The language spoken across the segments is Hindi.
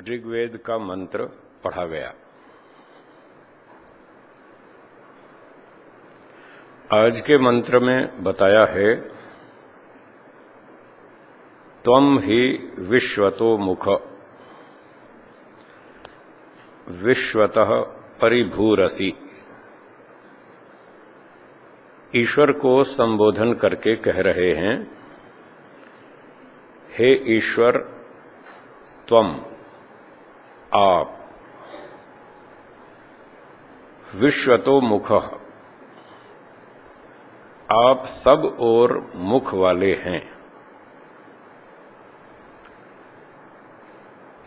ऋग्वेद का मंत्र पढ़ा गया। आज के मंत्र में बताया है, त्वं ही विश्वतो मुख विश्वतः परिभूरसि। ईश्वर को संबोधन करके कह रहे हैं, हे ईश्वर, त्वम आप, विश्वतो मुख आप सब ओर मुख वाले हैं।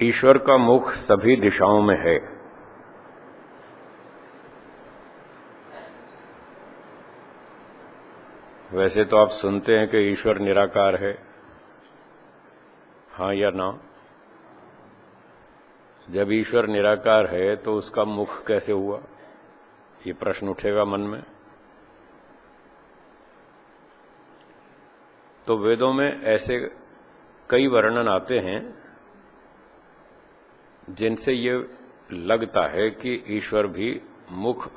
ईश्वर का मुख सभी दिशाओं में है। वैसे तो आप सुनते हैं कि ईश्वर निराकार है, हाँ या ना? जब ईश्वर निराकार है तो उसका मुख कैसे हुआ, ये प्रश्न उठेगा मन में। तो वेदों में ऐसे कई वर्णन आते हैं जिनसे ये लगता है कि ईश्वर भी मुख,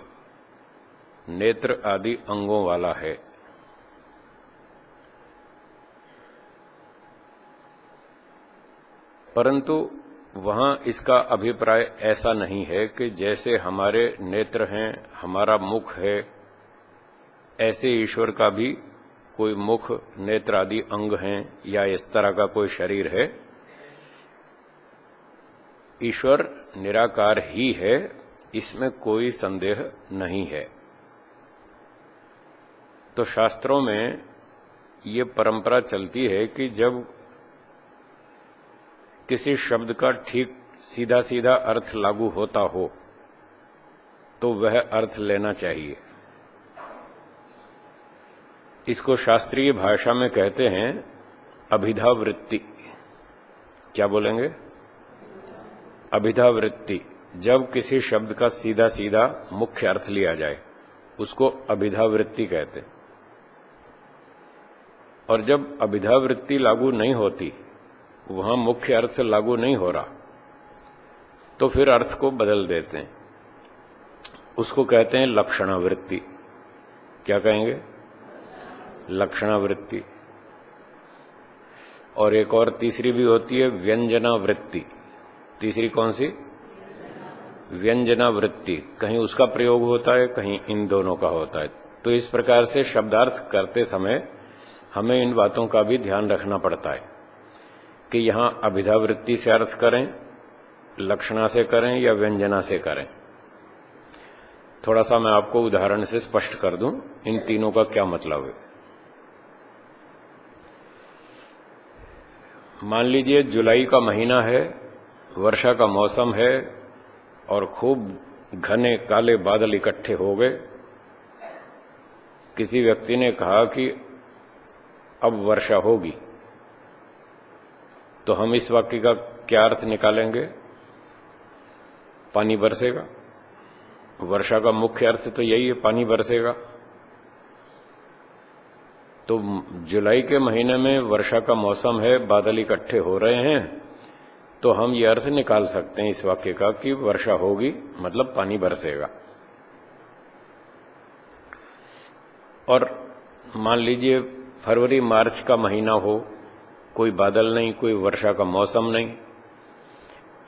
नेत्र आदि अंगों वाला है। परंतु वहां इसका अभिप्राय ऐसा नहीं है कि जैसे हमारे नेत्र हैं, हमारा मुख है, ऐसे ईश्वर का भी कोई मुख, नेत्र आदि अंग हैं या इस तरह का कोई शरीर है। ईश्वर निराकार ही है, इसमें कोई संदेह नहीं है। तो शास्त्रों में ये परंपरा चलती है कि जब किसी शब्द का ठीक सीधा सीधा अर्थ लागू होता हो तो वह अर्थ लेना चाहिए। इसको शास्त्रीय भाषा में कहते हैं अभिधा वृत्ति। क्या बोलेंगे? अभिधा वृत्ति। जब किसी शब्द का सीधा सीधा मुख्य अर्थ लिया जाए उसको अभिधा वृत्ति कहते हैं। और जब अभिधा वृत्ति लागू नहीं होती, वहां मुख्य अर्थ लागू नहीं हो रहा, तो फिर अर्थ को बदल देते हैं। उसको कहते हैं लक्षणावृत्ति। क्या कहेंगे? लक्षणावृत्ति। और एक और तीसरी भी होती है व्यंजनावृत्ति। तीसरी कौन सी? व्यंजनावृत्ति। कहीं उसका प्रयोग होता है, कहीं इन दोनों का होता है। तो इस प्रकार से शब्दार्थ करते समय हमें इन बातों का भी ध्यान रखना पड़ता है कि यहां अभिधावृत्ति से अर्थ करें, लक्षणा से करें या व्यंजना से करें। थोड़ा सा मैं आपको उदाहरण से स्पष्ट कर दूं इन तीनों का क्या मतलब है। मान लीजिए जुलाई का महीना है, वर्षा का मौसम है और खूब घने काले बादल इकट्ठे हो गए। किसी व्यक्ति ने कहा कि अब वर्षा होगी, तो हम इस वाक्य का क्या अर्थ निकालेंगे? पानी बरसेगा। वर्षा का मुख्य अर्थ तो यही है, पानी बरसेगा। तो जुलाई के महीने में वर्षा का मौसम है, बादल इकट्ठे हो रहे हैं, तो हम ये अर्थ निकाल सकते हैं इस वाक्य का कि वर्षा होगी मतलब पानी बरसेगा। और मान लीजिए फरवरी मार्च का महीना हो, कोई बादल नहीं, कोई वर्षा का मौसम नहीं,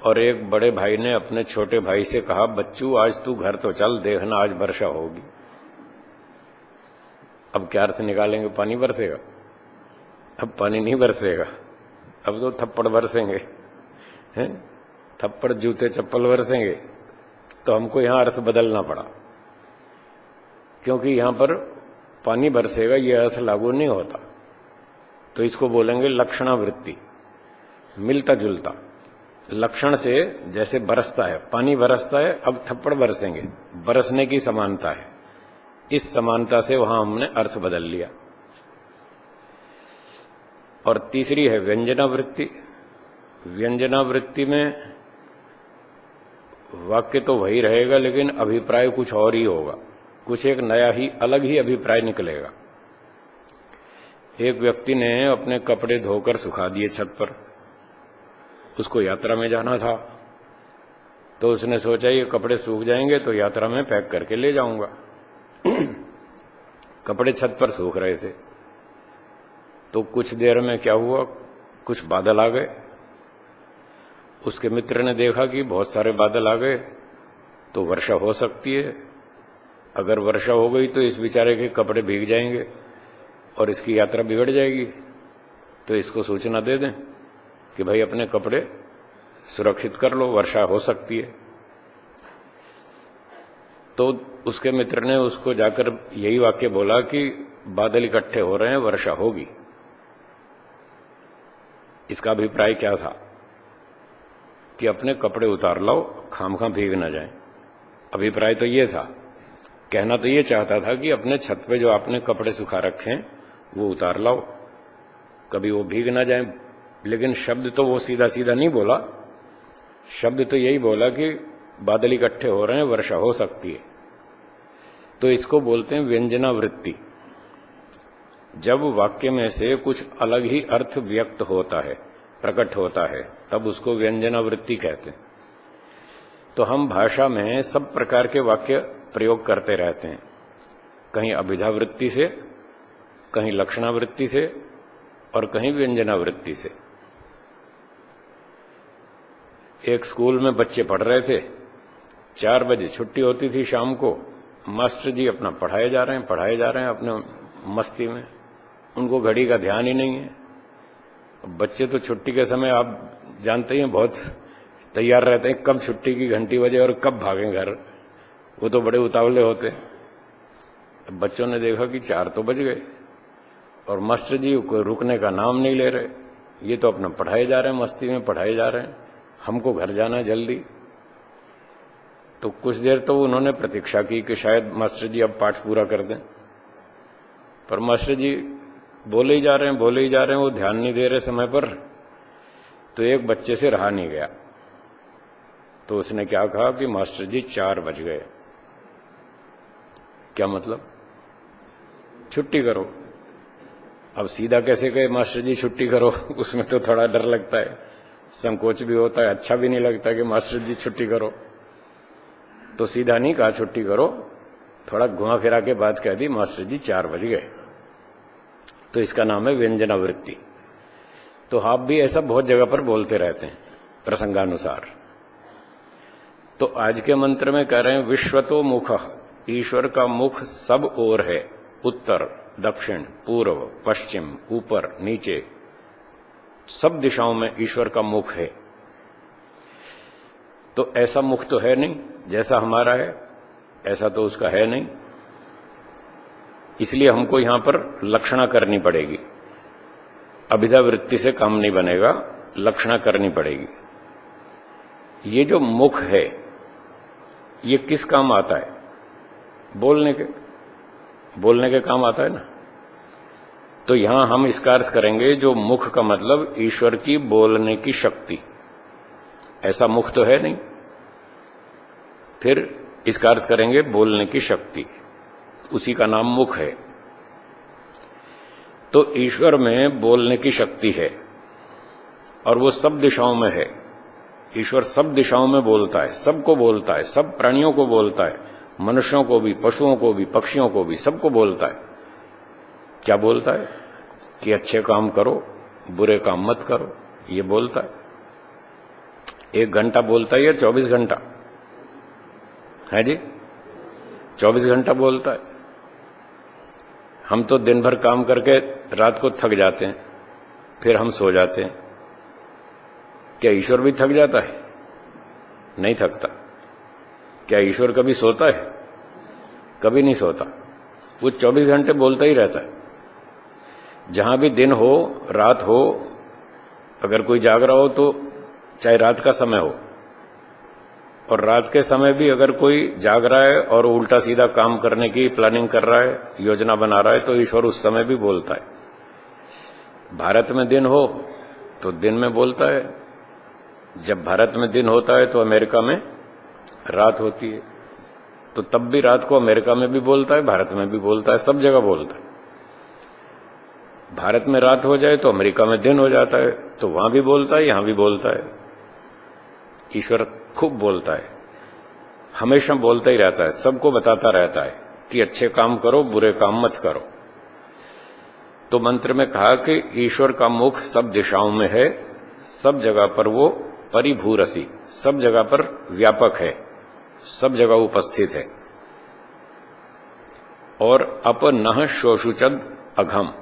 और एक बड़े भाई ने अपने छोटे भाई से कहा, बच्चू आज तू घर तो चल, देखना आज वर्षा होगी। अब क्या अर्थ निकालेंगे? पानी बरसेगा। अब पानी नहीं बरसेगा, अब तो थप्पड़ बरसेंगे, हैं? थप्पड़, जूते, चप्पल बरसेंगे। तो हमको यहां अर्थ बदलना पड़ा, क्योंकि यहां पर पानी बरसेगा यह अर्थ लागू नहीं होता। तो इसको बोलेंगे लक्षणावृत्ति, मिलता जुलता। लक्षण से जैसे बरसता है, पानी बरसता है, अब थप्पड़ बरसेंगे, बरसने की समानता है। इस समानता से वहां हमने अर्थ बदल लिया। और तीसरी है व्यंजनावृत्ति। व्यंजनावृत्ति में वाक्य तो वही रहेगा, लेकिन अभिप्राय कुछ और ही होगा, कुछ एक नया ही, अलग ही अभिप्राय निकलेगा। एक व्यक्ति ने अपने कपड़े धोकर सुखा दिए छत पर। उसको यात्रा में जाना था, तो उसने सोचा ये कपड़े सूख जाएंगे तो यात्रा में पैक करके ले जाऊंगा। कपड़े छत पर सूख रहे थे, तो कुछ देर में क्या हुआ, कुछ बादल आ गए। उसके मित्र ने देखा कि बहुत सारे बादल आ गए, तो वर्षा हो सकती है। अगर वर्षा हो गई तो इस बेचारे के कपड़े भीग जाएंगे और इसकी यात्रा बिगड़ जाएगी, तो इसको सूचना दे दें कि भाई अपने कपड़े सुरक्षित कर लो, वर्षा हो सकती है। तो उसके मित्र ने उसको जाकर यही वाक्य बोला कि बादल इकट्ठे हो रहे हैं, वर्षा होगी। इसका अभिप्राय क्या था कि अपने कपड़े उतार लाओ, खामखा भीग न जाए। अभिप्राय तो ये था, कहना तो ये चाहता था कि अपने छत पे जो आपने कपड़े सुखा रखे हैं वो उतार लाओ, कभी वो भीग ना जाए। लेकिन शब्द तो वो सीधा सीधा नहीं बोला, शब्द तो यही बोला कि बादल इकट्ठे हो रहे हैं, वर्षा हो सकती है। तो इसको बोलते हैं व्यंजनावृत्ति। जब वाक्य में से कुछ अलग ही अर्थ व्यक्त होता है, प्रकट होता है, तब उसको व्यंजनावृत्ति कहते हैं। तो हम भाषा में सब प्रकार के वाक्य प्रयोग करते रहते हैं, कहीं अभिधावृत्ति से, कहीं लक्षणावृत्ति से और कहीं व्यंजनावृत्ति से। एक स्कूल में बच्चे पढ़ रहे थे, 4 बजे छुट्टी होती थी शाम को। मास्टर जी अपना पढ़ाए जा रहे हैं अपने मस्ती में, उनको घड़ी का ध्यान ही नहीं है। बच्चे तो छुट्टी के समय आप जानते हैं बहुत तैयार रहते हैं, कब छुट्टी की घंटी बजे और कब भागें घर, वो तो बड़े उतावले होते हैं। बच्चों ने देखा कि 4 तो बज गए और मास्टर जी को रुकने का नाम नहीं ले रहे, ये तो अपना पढ़ाए जा रहे हैं, मस्ती में पढ़ाए जा रहे हैं, हमको घर जाना है जल्दी। तो कुछ देर तो उन्होंने प्रतीक्षा की कि शायद मास्टर जी अब पाठ पूरा कर दें, पर मास्टर जी बोले ही जा रहे हैं, वो ध्यान नहीं दे रहे समय पर। तो एक बच्चे से रहा नहीं गया, तो उसने क्या कहा कि मास्टर जी 4 बज गए। क्या मतलब? छुट्टी करो। अब सीधा कैसे कहे मास्टर जी छुट्टी करो, उसमें तो थोड़ा डर लगता है, संकोच भी होता है, अच्छा भी नहीं लगता कि मास्टर जी छुट्टी करो। तो सीधा नहीं कहा छुट्टी करो, थोड़ा घुमा फिरा के बात कह दी, मास्टर जी 4 बज गए। तो इसका नाम है व्यंजनावृत्ति। तो आप भी ऐसा बहुत जगह पर बोलते रहते हैं प्रसंगानुसार। तो आज के मंत्र में कह रहे हैं विश्वतो मुखः, ईश्वर का मुख सब ओर है, उत्तर, दक्षिण, पूर्व, पश्चिम, ऊपर, नीचे, सब दिशाओं में ईश्वर का मुख है। तो ऐसा मुख तो है नहीं जैसा हमारा है, ऐसा तो उसका है नहीं, इसलिए हमको यहां पर लक्षणा करनी पड़ेगी। अभिधावृत्ति से काम नहीं बनेगा, लक्षणा करनी पड़ेगी। ये जो मुख है ये किस काम आता है? बोलने के काम आता है ना। तो यहां हम इसका अर्थ करेंगे जो मुख का मतलब ईश्वर की बोलने की शक्ति, ऐसा मुख तो है नहीं, फिर इसका अर्थ करेंगे बोलने की शक्ति, उसी का नाम मुख है। तो ईश्वर में बोलने की शक्ति है और वो सब दिशाओं में है। ईश्वर सब दिशाओं में बोलता है, सबको बोलता है, सब प्राणियों को बोलता है, मनुष्यों को भी, पशुओं को भी, पक्षियों को भी, सबको बोलता है। क्या बोलता है? कि अच्छे काम करो, बुरे काम मत करो, ये बोलता है। 1 घंटा बोलता है या 24 घंटा है जी? 24 घंटा बोलता है। हम तो दिन भर काम करके रात को थक जाते हैं, फिर हम सो जाते हैं। क्या ईश्वर भी थक जाता है? नहीं थकता। क्या ईश्वर कभी सोता है? कभी नहीं सोता। वो 24 घंटे बोलता ही रहता है। जहां भी दिन हो, रात हो, अगर कोई जाग रहा हो तो चाहे रात का समय हो, और रात के समय भी अगर कोई जाग रहा है और उल्टा सीधा काम करने की प्लानिंग कर रहा है, योजना बना रहा है, तो ईश्वर उस समय भी बोलता है। भारत में दिन हो तो दिन में बोलता है, जब भारत में दिन होता है तो अमेरिका में रात होती है, तो तब भी रात को अमेरिका में भी बोलता है, भारत में भी बोलता है, सब जगह बोलता है। भारत में रात हो जाए तो अमेरिका में दिन हो जाता है, तो वहां भी बोलता है, यहां भी बोलता है। ईश्वर खूब बोलता है। हमेशा बोलता ही रहता है, सबको बताता रहता है कि अच्छे काम करो, बुरे काम मत करो। तो मंत्र में कहा कि ईश्वर का मुख सब दिशाओं में है, सब जगह पर वो परिभूरसी, सब जगह पर व्यापक है, सब जगह उपस्थित है। और अपनः शोषुचद अघम,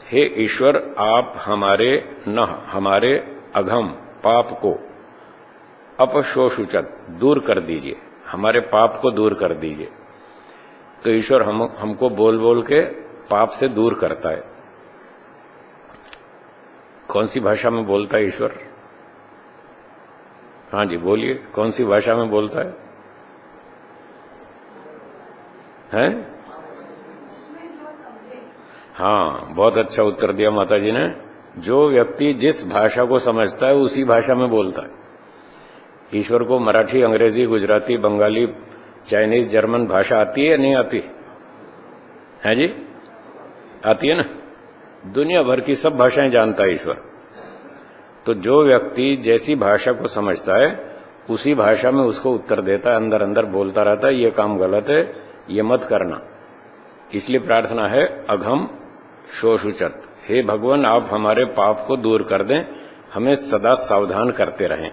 हे ईश्वर आप हमारे अघम पाप को अपशोषुचद दूर कर दीजिए, हमारे पाप को दूर कर दीजिए। तो ईश्वर हमको बोल बोल के पाप से दूर करता है। कौन सी भाषा में बोलता है ईश्वर? हाँ जी बोलिए, कौन सी भाषा में बोलता है? हैं? हाँ, बहुत अच्छा उत्तर दिया माता जी ने। जो व्यक्ति जिस भाषा को समझता है उसी भाषा में बोलता है। ईश्वर को मराठी, अंग्रेजी, गुजराती, बंगाली, चाइनीज, जर्मन भाषा आती है या नहीं आती है जी? आती है ना। दुनिया भर की सब भाषाएं जानता है ईश्वर। तो जो व्यक्ति जैसी भाषा को समझता है उसी भाषा में उसको उत्तर देता है, अंदर अंदर बोलता रहता है ये काम गलत है, ये मत करना। इसलिए प्रार्थना है अघम शोषुचत, हे भगवान आप हमारे पाप को दूर कर दें, हमें सदा सावधान करते रहें।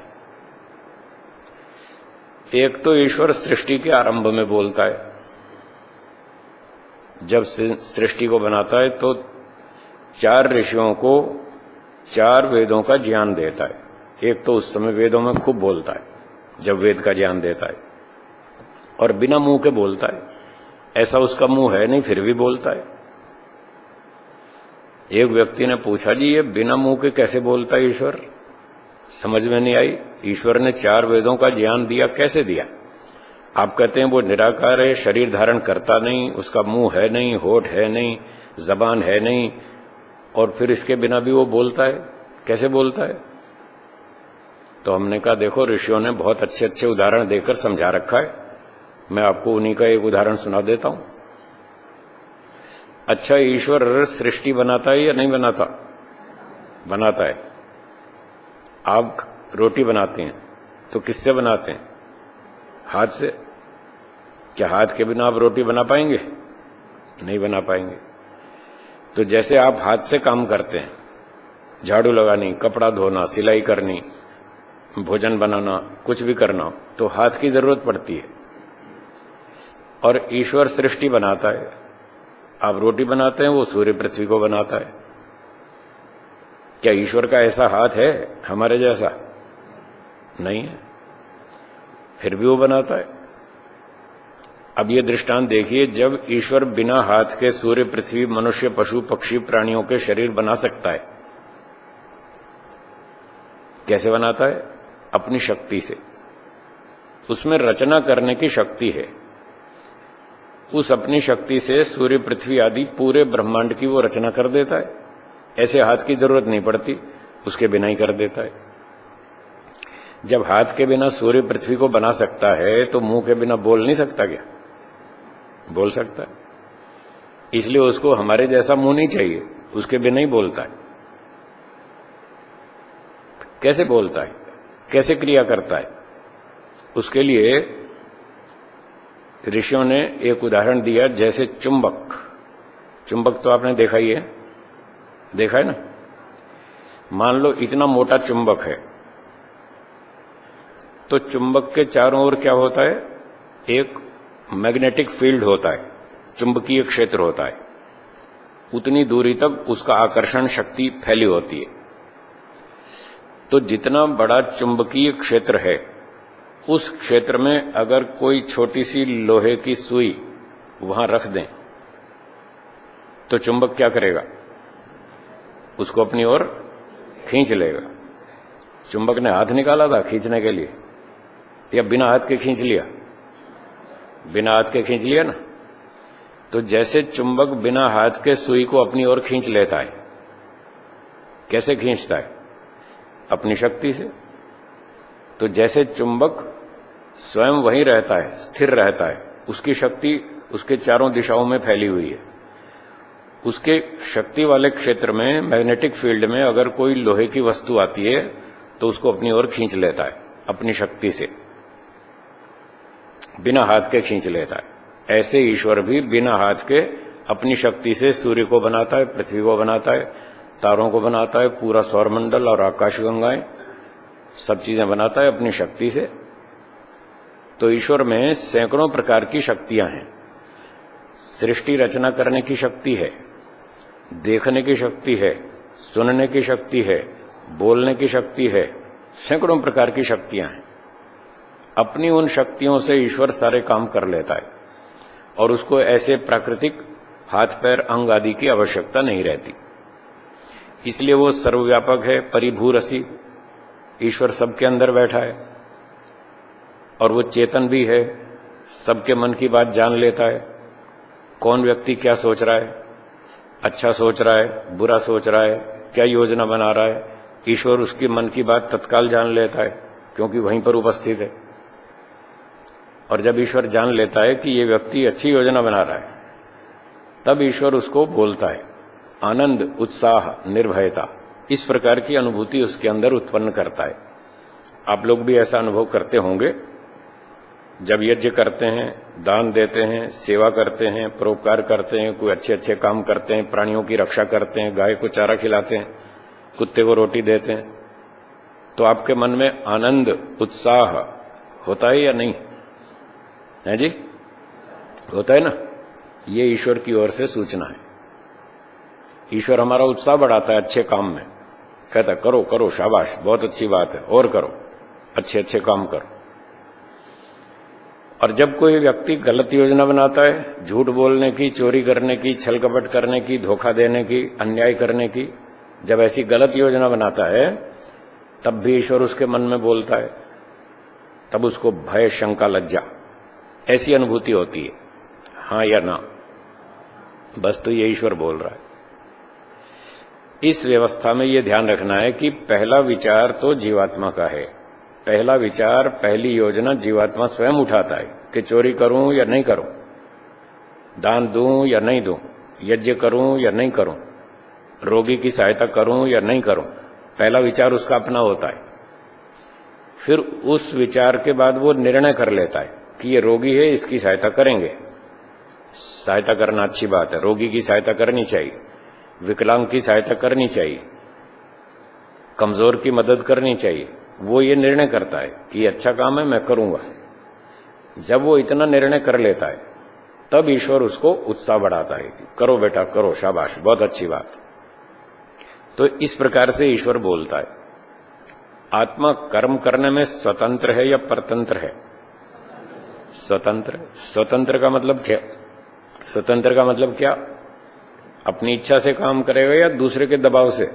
एक तो ईश्वर सृष्टि के आरंभ में बोलता है, जब सृष्टि को बनाता है तो 4 ऋषियों को 4 वेदों का ज्ञान देता है। एक तो उस समय वेदों में खूब बोलता है, जब वेद का ज्ञान देता है, और बिना मुंह के बोलता है। ऐसा उसका मुंह है नहीं, फिर भी बोलता है। एक व्यक्ति ने पूछा जी ये बिना मुंह के कैसे बोलता है ईश्वर? समझ में नहीं आई। ईश्वर ने 4 वेदों का ज्ञान दिया, कैसे दिया? आप कहते हैं वो निराकार है, शरीर धारण करता नहीं, उसका मुंह है नहीं, होठ है नहीं, जबान है नहीं, और फिर इसके बिना भी वो बोलता है, कैसे बोलता है? तो हमने कहा देखो ऋषियों ने बहुत अच्छे अच्छे उदाहरण देकर समझा रखा है, मैं आपको उन्हीं का एक उदाहरण सुना देता हूं। अच्छा, ईश्वर सृष्टि बनाता है या नहीं बनाता? बनाता है। आप रोटी बनाते हैं तो किससे बनाते हैं? हाथ से। क्या हाथ के बिना आप रोटी बना पाएंगे? नहीं बना पाएंगे। तो जैसे आप हाथ से काम करते हैं, झाड़ू लगानी, कपड़ा धोना, सिलाई करनी, भोजन बनाना, कुछ भी करना, तो हाथ की जरूरत पड़ती है। और ईश्वर सृष्टि बनाता है, आप रोटी बनाते हैं, वो सूर्य पृथ्वी को बनाता है। क्या ईश्वर का ऐसा हाथ है हमारे जैसा? नहीं है, फिर भी वो बनाता है। अब ये दृष्टांत देखिए, जब ईश्वर बिना हाथ के सूर्य, पृथ्वी, मनुष्य, पशु, पक्षी, प्राणियों के शरीर बना सकता है, कैसे बनाता है? अपनी शक्ति से। उसमें रचना करने की शक्ति है। उस अपनी शक्ति से सूर्य, पृथ्वी आदि पूरे ब्रह्मांड की वो रचना कर देता है। ऐसे हाथ की जरूरत नहीं पड़ती, उसके बिना ही कर देता है। जब हाथ के बिना सूर्य, पृथ्वी को बना सकता है तो मुंह के बिना बोल नहीं सकता क्या? बोल सकता है। इसलिए उसको हमारे जैसा मुंह नहीं चाहिए, उसके बिना ही बोलता है। कैसे बोलता है, कैसे क्रिया करता है? उसके लिए ऋषियों ने एक उदाहरण दिया, जैसे चुंबक। चुंबक तो आपने देखा ही है, देखा है ना। मान लो इतना मोटा चुंबक है, तो चुंबक के चारों ओर क्या होता है? एक मैग्नेटिक फील्ड होता है, चुंबकीय क्षेत्र होता है। उतनी दूरी तक उसका आकर्षण शक्ति फैली होती है। तो जितना बड़ा चुंबकीय क्षेत्र है, उस क्षेत्र में अगर कोई छोटी सी लोहे की सुई वहां रख दें तो चुंबक क्या करेगा? उसको अपनी ओर खींच लेगा। चुंबक ने हाथ निकाला था खींचने के लिए, या बिना हाथ के खींच लिया? बिना हाथ के खींच लिया ना। तो जैसे चुंबक बिना हाथ के सुई को अपनी ओर खींच लेता है, कैसे खींचता है? अपनी शक्ति से। तो जैसे चुंबक स्वयं वहीं रहता है, स्थिर रहता है, उसकी शक्ति उसके चारों दिशाओं में फैली हुई है। उसके शक्ति वाले क्षेत्र में, मैग्नेटिक फील्ड में अगर कोई लोहे की वस्तु आती है तो उसको अपनी ओर खींच लेता है अपनी शक्ति से। बिना हाथ के खींच लेता है। ऐसे ईश्वर भी बिना हाथ के अपनी शक्ति से सूर्य को बनाता है, पृथ्वी को बनाता है, तारों को बनाता है, पूरा सौरमंडल और आकाशगंगाएं सब चीजें बनाता है अपनी शक्ति से। तो ईश्वर में सैकड़ों प्रकार की शक्तियां हैं। सृष्टि रचना करने की शक्ति है, देखने की शक्ति है, सुनने की शक्ति है, बोलने की शक्ति है, सैकड़ों प्रकार की शक्तियां हैं। अपनी उन शक्तियों से ईश्वर सारे काम कर लेता है और उसको ऐसे प्राकृतिक हाथ पैर अंग आदि की आवश्यकता नहीं रहती। इसलिए वो सर्वव्यापक है, परिभूरसी। ईश्वर सबके अंदर बैठा है और वो चेतन भी है, सबके मन की बात जान लेता है। कौन व्यक्ति क्या सोच रहा है, अच्छा सोच रहा है, बुरा सोच रहा है, क्या योजना बना रहा है, ईश्वर उसकी मन की बात तत्काल जान लेता है, क्योंकि वहीं पर उपस्थित है। और जब ईश्वर जान लेता है कि ये व्यक्ति अच्छी योजना बना रहा है, तब ईश्वर उसको बोलता है। आनंद, उत्साह, निर्भयता, इस प्रकार की अनुभूति उसके अंदर उत्पन्न करता है। आप लोग भी ऐसा अनुभव करते होंगे जब यज्ञ करते हैं, दान देते हैं, सेवा करते हैं, परोपकार करते हैं, कोई अच्छे अच्छे काम करते हैं, प्राणियों की रक्षा करते हैं, गाय को चारा खिलाते हैं, कुत्ते को रोटी देते हैं, तो आपके मन में आनंद, उत्साह होता है या नहीं है जी? होता है ना? ये ईश्वर की ओर से सूचना है। ईश्वर हमारा उत्साह बढ़ाता है अच्छे काम में, कहता करो करो, शाबाश, बहुत अच्छी बात है, और करो, अच्छे अच्छे काम करो। और जब कोई व्यक्ति गलत योजना बनाता है, झूठ बोलने की, चोरी करने की, छल कपट करने की, धोखा देने की, अन्याय करने की, जब ऐसी गलत योजना बनाता है, तब भी ईश्वर उसके मन में बोलता है। तब उसको भय, शंका, लज्जा, ऐसी अनुभूति होती है, हां या ना, बस तो ये ईश्वर बोल रहा है। इस व्यवस्था में ये ध्यान रखना है कि पहला विचार तो जीवात्मा का है। पहला विचार, पहली योजना जीवात्मा स्वयं उठाता है कि चोरी करूं या नहीं करूं, दान दूं या नहीं दूं, यज्ञ करूं या नहीं करूं, रोगी की सहायता करूं या नहीं करूं। पहला विचार उसका अपना होता है। फिर उस विचार के बाद वो निर्णय कर लेता है कि ये रोगी है, इसकी सहायता करेंगे। सहायता करना अच्छी बात है, रोगी की सहायता करनी चाहिए, विकलांग की सहायता करनी चाहिए, कमजोर की मदद करनी चाहिए। वो ये निर्णय करता है कि ये अच्छा काम है, मैं करूंगा। जब वो इतना निर्णय कर लेता है, तब ईश्वर उसको उत्साह बढ़ाता है, करो बेटा करो, शाबाश, बहुत अच्छी बात। तो इस प्रकार से ईश्वर बोलता है। आत्मा कर्म करने में स्वतंत्र है या परतंत्र है? स्वतंत्र। स्वतंत्र का मतलब क्या? स्वतंत्र का मतलब क्या? अपनी इच्छा से काम करेगा या दूसरे के दबाव से?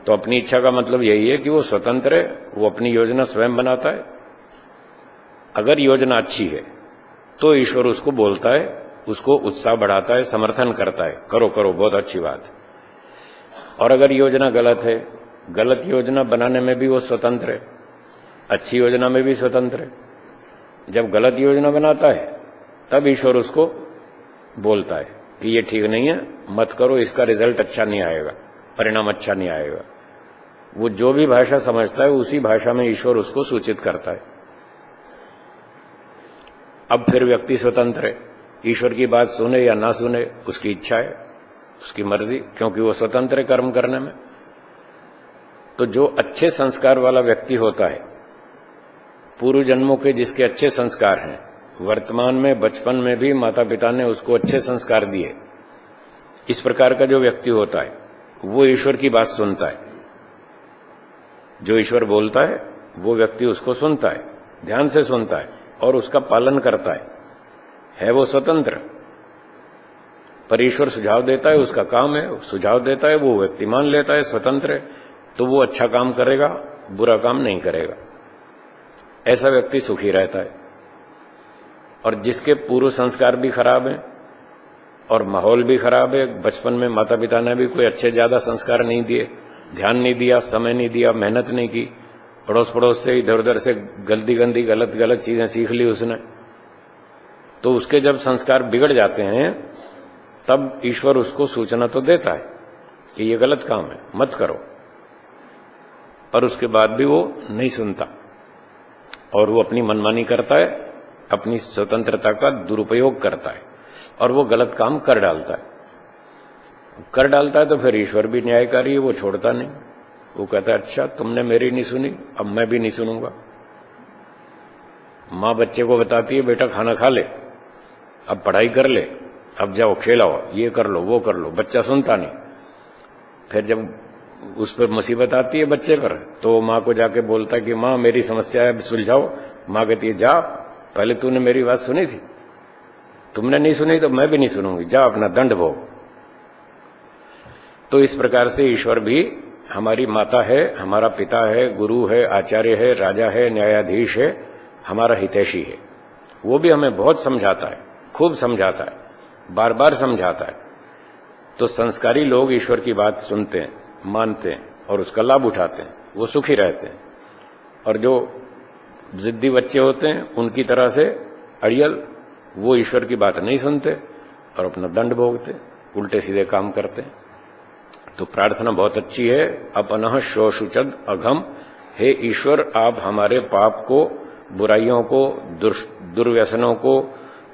तो अपनी इच्छा का मतलब यही है कि वो स्वतंत्र है, वो अपनी योजना स्वयं बनाता है। अगर योजना अच्छी है तो ईश्वर उसको बोलता है, उसको उत्साह बढ़ाता है, समर्थन करता है, करो करो, बहुत अच्छी बात है। और अगर योजना गलत है, गलत योजना बनाने में भी वो स्वतंत्र है, अच्छी योजना में भी स्वतंत्र है। जब गलत योजना बनाता है तब ईश्वर उसको बोलता है कि ये ठीक नहीं है, मत करो, इसका रिजल्ट अच्छा नहीं आएगा, परिणाम अच्छा नहीं आएगा। वो जो भी भाषा समझता है उसी भाषा में ईश्वर उसको सूचित करता है। अब फिर व्यक्ति स्वतंत्र है, ईश्वर की बात सुने या ना सुने उसकी इच्छा है, उसकी मर्जी, क्योंकि वो स्वतंत्र है कर्म करने में। तो जो अच्छे संस्कार वाला व्यक्ति होता है, पूर्व जन्मों के जिसके अच्छे संस्कार हैं, वर्तमान में बचपन में भी माता पिता ने उसको अच्छे संस्कार दिए, इस प्रकार का जो व्यक्ति होता है वो ईश्वर की बात सुनता है। जो ईश्वर बोलता है वो व्यक्ति उसको सुनता है, ध्यान से सुनता है और उसका पालन करता है वो स्वतंत्र। पर ईश्वर सुझाव देता है, उसका काम है, सुझाव देता है, वो व्यक्ति मान लेता है, स्वतंत्र है, तो वो अच्छा काम करेगा, बुरा काम नहीं करेगा। ऐसा व्यक्ति सुखी रहता है। और जिसके पूर्व संस्कार भी खराब हैं और माहौल भी खराब है, बचपन में माता पिता ने भी कोई अच्छे ज्यादा संस्कार नहीं दिए, ध्यान नहीं दिया, समय नहीं दिया, मेहनत नहीं की, पड़ोस से इधर उधर से गलती गंदी गलत चीजें सीख ली उसने, तो उसके जब संस्कार बिगड़ जाते हैं तब ईश्वर उसको सूचना तो देता है कि ये गलत काम है, मत करो। पर उसके बाद भी वो नहीं सुनता और वो अपनी मनमानी करता है अपनी स्वतंत्रता का दुरुपयोग करता है और वो गलत काम कर डालता है तो फिर ईश्वर भी न्यायकारी है, वो छोड़ता नहीं। वो कहता है अच्छा तुमने मेरी नहीं सुनी, अब मैं भी नहीं सुनूंगा। मां बच्चे को बताती है बेटा खाना खा ले, अब पढ़ाई कर ले, अब जाओ खेलाओ, ये कर लो वो कर लो। बच्चा सुनता नहीं। फिर जब उस पर मुसीबत आती है बच्चे पर, तो मां को जाके बोलता है कि मां मेरी समस्या है सुलझाओ। मां कहती है जा, पहले तूने मेरी बात सुनी थी, तुमने नहीं सुनी तो मैं भी नहीं सुनूंगी, जा अपना दंड भोग। तो इस प्रकार से ईश्वर भी हमारी माता है, हमारा पिता है, गुरु है, आचार्य है, राजा है, न्यायाधीश है, हमारा हितैषी है। वो भी हमें बहुत समझाता है, खूब समझाता है, बार बार समझाता है। तो संस्कारी लोग ईश्वर की बात सुनते हैं, मानते हैं और उसका लाभ उठाते हैं, वो सुखी रहते हैं। और जो जिद्दी बच्चे होते हैं उनकी तरह से अड़ियल, वो ईश्वर की बात नहीं सुनते और अपना दंड भोगते, उल्टे सीधे काम करते हैं। तो प्रार्थना बहुत अच्छी है। अपनः शोषुचद अघम, हे ईश्वर आप हमारे पाप को, बुराइयों को, दुर्व्यसनों को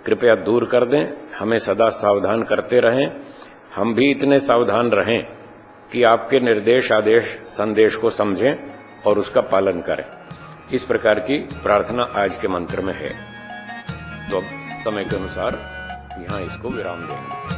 कृपया दूर कर दें, हमें सदा सावधान करते रहें। हम भी इतने सावधान रहें कि आपके निर्देश आदेश संदेश को समझें और उसका पालन करें। इस प्रकार की प्रार्थना आज के मंत्र में है। तो अब समय के अनुसार यहां इसको विराम देंगे।